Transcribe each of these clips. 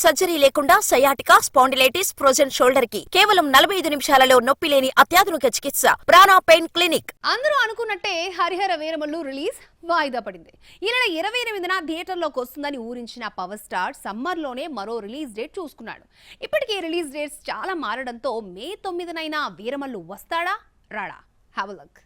Surgery లేకుండా sciatica, spondylitis, frozen shoulder కి కేవలం 45 నిమిషాలలో నొప్పి లేని అత్యాధునిక చికిత్స ప్రాణ పెయిన్ క్లినిక్. అందరూ అనుకున్నట్టే హరిహర వీరమల్లు రిలీజ్ వాయిదా పడింది. ఈ నెల 28న థియేటర్లోకి వస్తుందని ఊరించిన పవర్ స్టార్ సమ్మర్లోనే మరో రిలీజ్ డేట్ చూసుకున్నాడు. ఇప్పటికే రిలీజ్ డేట్స్ చాలా మారడంతో మే 9నైనా వీరమల్లు వస్తాడా రాడా? Have a look.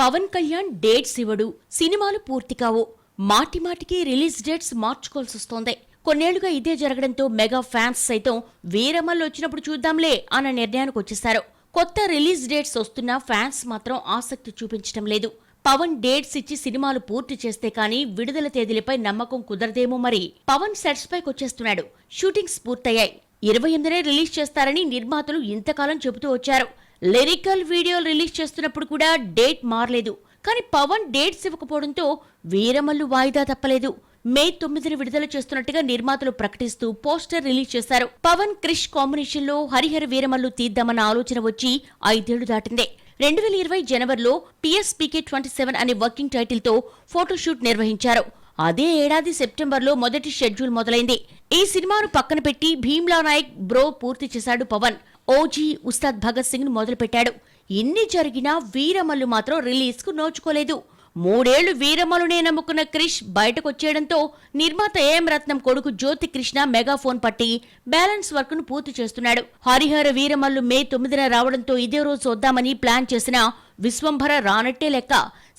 Pawan Kalyan dates ఇవ్వడు, సినిమాలు పూర్తి కావు, మాటిమాటికి రిలీజ్ డేట్స్ మార్చుకోవాల్సి వస్తోంది. కొన్నేళ్లుగా ఇదే జరగడంతో మెగా ఫ్యాన్స్ సైతం వీరమల్లు వచ్చినప్పుడు చూద్దాంలే అన్న నిర్ణయానికి వచ్చేశారు. కొత్త రిలీజ్ డేట్స్ వస్తున్నా ఫ్యాన్స్ మాత్రం ఆసక్తి చూపించడం లేదు. పవన్ డేట్స్ ఇచ్చి సినిమాలు పూర్తి చేస్తే కానీ విడుదల తేదీలపై నమ్మకం కుదరదేమో. మరి పవన్ సెట్స్ పైకి వచ్చేస్తున్నాడు. షూటింగ్స్ పూర్తయ్యాయి. 28నే రిలీజ్ చేస్తారని నిర్మాతలు ఇంతకాలం చెబుతూ వచ్చారు. లిరికల్ వీడియోలు రిలీజ్ చేస్తున్నప్పుడు కూడా డేట్ మారలేదు. కానీ పవన్ డేట్స్ ఇవ్వకపోవడంతో వీరమల్లు వాయిదా తప్పలేదు. మే 9న విడుదల చేస్తున్నట్టుగా నిర్మాతలు ప్రకటిస్తూ పోస్టర్ రిలీజ్ చేశారు. పవన్ క్రిష్ కాంబినేషన్ లో హరిహర వీరమల్లు తీద్దామన్న ఆలోచన వచ్చి 5 ఏళ్లు దాటిందే. 2020 జనవరిలో PSPK 27 అనే వర్కింగ్ టైటిల్ తో ఫోటోషూట్ నిర్వహించారు. అదే ఏడాది సెప్టెంబర్లో మొదటి షెడ్యూల్ మొదలైంది. ఈ సినిమాను పక్కన పెట్టి భీమ్లా నాయక్ బ్రో పూర్తి చేశాడు పవన్. ఓజీ ఉస్తాద్ భగత్ సింగ్ ను మొదలుపెట్టాడు. ఇన్ని జరిగినా వీరమల్లు మాత్రం రిలీజ్ కు నోచుకోలేదు. 3 ఏళ్లు వీరమల్లునే నమ్ముకున్న క్రిష్ బయటకొచ్చేయడంతో నిర్మాత ఏఎం రత్నం కొడుకు జ్యోతి కృష్ణ మెగాఫోన్ పట్టి బ్యాలెన్స్ వర్క్ ను పూర్తి చేస్తున్నాడు. హరిహర వీరమల్లు మే 9న రావడంతో ఇదే రోజు వద్దామని ప్లాన్ చేసిన విశ్వంభర రానట్టే లెక్క.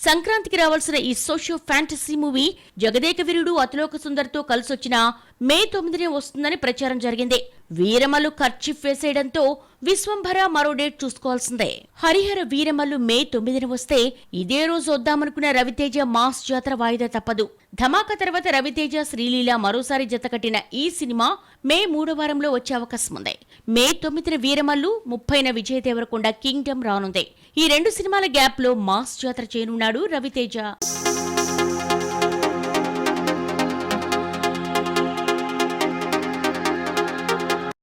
సంక్రాంతికి రావాల్సిన ఈ socio fantasy movie Jagadeka Veerudu Athiloka సుందర్తో కలిసొచ్చిన మే 9నే వస్తుందని ప్రచారం జరిగింది. వీరమల్లు కర్చీఫ్ వేసేయడంతో విశ్వంభర మరో డేట్ చూసుకోవాల్సిందే. హరిహర వీరమల్లు మే 9న వస్తే ఇదే రోజు వద్దామనుకున్న రవితేజ మాస్ జాతర వాయిదా తప్పదు. ధమాకా తర్వాత రవితేజ శ్రీలీల మరోసారి జతకట్టిన ఈ సినిమా మే 3వ వారంలో వచ్చే అవకాశం ఉంది. మే 9న వీరమల్లు, 30న విజయ్ దేవరకొండ కింగ్డమ్ రానుంది. ఈ 2 సినిమాల గ్యాప్ లో మాస్ జాతర చేయనున్నాడు రవితేజ.